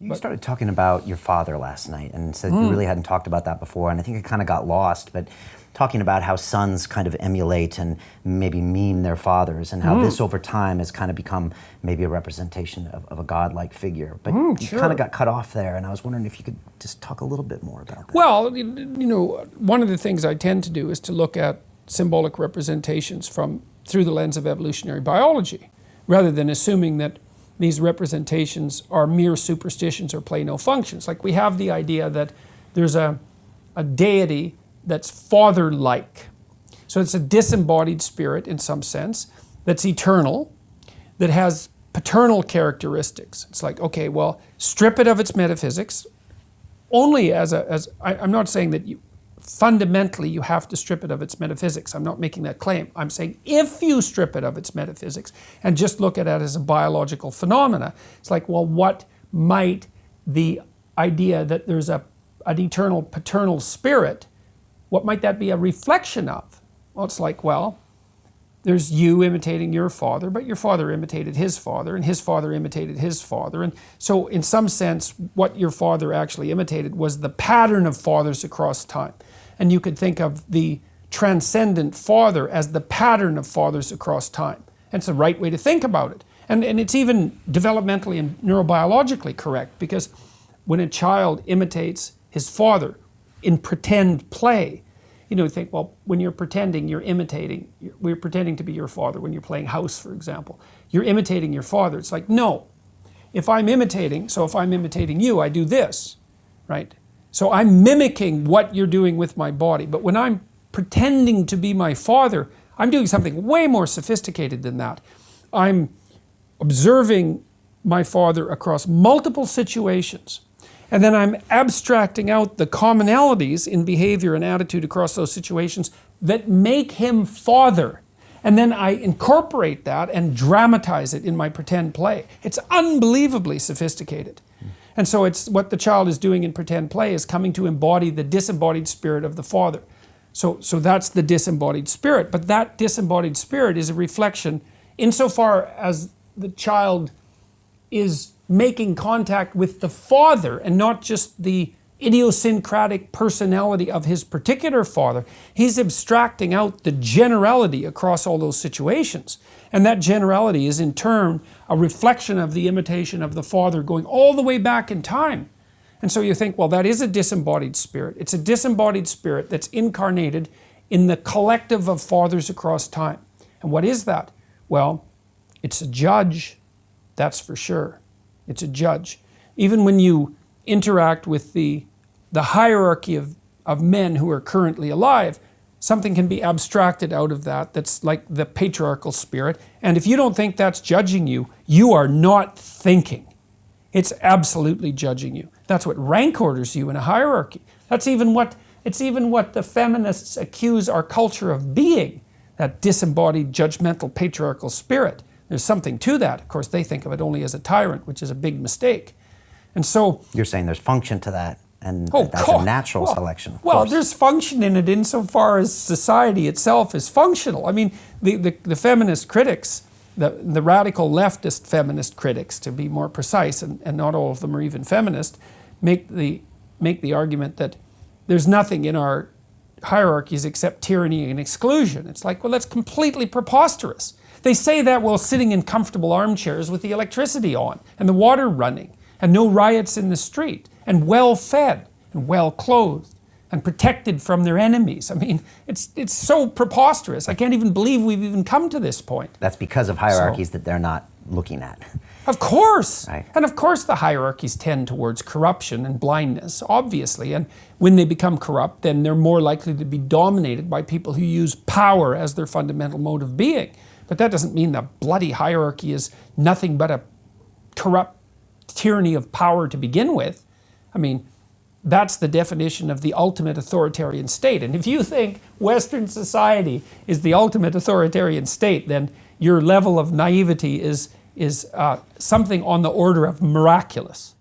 You started talking about your father last night and said you really hadn't talked about that before, and I think it kind of got lost, but talking about how sons kind of emulate and maybe meme their fathers, and how this over time has kind of become maybe a representation of a godlike figure. But you kind of got cut off there, and I was wondering if you could just talk a little bit more about that. Well, you know, one of the things I tend to do is to look at symbolic representations through the lens of evolutionary biology, rather than assuming that these representations are mere superstitions or play no functions. Like, we have the idea that there's a deity that's father-like. So it's a disembodied spirit in some sense, that's eternal, that has paternal characteristics. It's like, okay, well, strip it of its metaphysics, only I'm not saying that fundamentally you have to strip it of its metaphysics. I'm not making that claim. I'm saying if you strip it of its metaphysics and just look at it as a biological phenomena, it's like, well, what might the idea that there's an eternal paternal spirit, what might that be a reflection of? Well, it's like, well, there's you imitating your father, but your father imitated his father, and his father imitated his father. And so in some sense, what your father actually imitated was the pattern of fathers across time. And you could think of the transcendent father as the pattern of fathers across time. And it's the right way to think about it. And it's even developmentally and neurobiologically correct, because when a child imitates his father in pretend play, you think, well, when you're pretending, you're imitating. We're pretending to be your father when you're playing house, for example. You're imitating your father. It's like, no. If I'm imitating you, I do this, right? So I'm mimicking what you're doing with my body. But when I'm pretending to be my father, I'm doing something way more sophisticated than that. I'm observing my father across multiple situations. And then I'm abstracting out the commonalities in behavior and attitude across those situations that make him father. And then I incorporate that and dramatize it in my pretend play. It's unbelievably sophisticated. And so it's what the child is doing in pretend play is coming to embody the disembodied spirit of the father. So that's the disembodied spirit. But that disembodied spirit is a reflection insofar as the child is making contact with the father and not just the idiosyncratic personality of his particular father. He's abstracting out the generality across all those situations. And that generality is in turn a reflection of the imitation of the father going all the way back in time. And so you think, well, that is a disembodied spirit. It's a disembodied spirit that's incarnated in the collective of fathers across time. And what is that? Well, it's a judge, that's for sure. It's a judge. Even when you interact with the hierarchy of men who are currently alive, something can be abstracted out of that that's like the patriarchal spirit. And if you don't think that's judging you, you are not thinking. It's absolutely judging you. That's what rank orders you in a hierarchy. It's even what the feminists accuse our culture of being, that disembodied, judgmental, patriarchal spirit. There's something to that. Of course, they think of it only as a tyrant, which is a big mistake. And so... You're saying there's function to that, and that's a natural selection. Well, there's function in it insofar as society itself is functional. I mean, the feminist critics, the radical leftist feminist critics, to be more precise, and not all of them are even feminist, make the argument that there's nothing in our hierarchies except tyranny and exclusion. It's like, well, that's completely preposterous. They say that while sitting in comfortable armchairs with the electricity on and the water running and no riots in the street and well fed and well clothed and protected from their enemies. I mean, it's so preposterous. I can't even believe we've even come to this point. That's because of hierarchies that they're not looking at. Of course. Right. And of course the hierarchies tend towards corruption and blindness, obviously. And when they become corrupt, then they're more likely to be dominated by people who use power as their fundamental mode of being. But that doesn't mean the bloody hierarchy is nothing but a corrupt tyranny of power to begin with. I mean, that's the definition of the ultimate authoritarian state. And if you think Western society is the ultimate authoritarian state, then your level of naivety is something on the order of miraculous.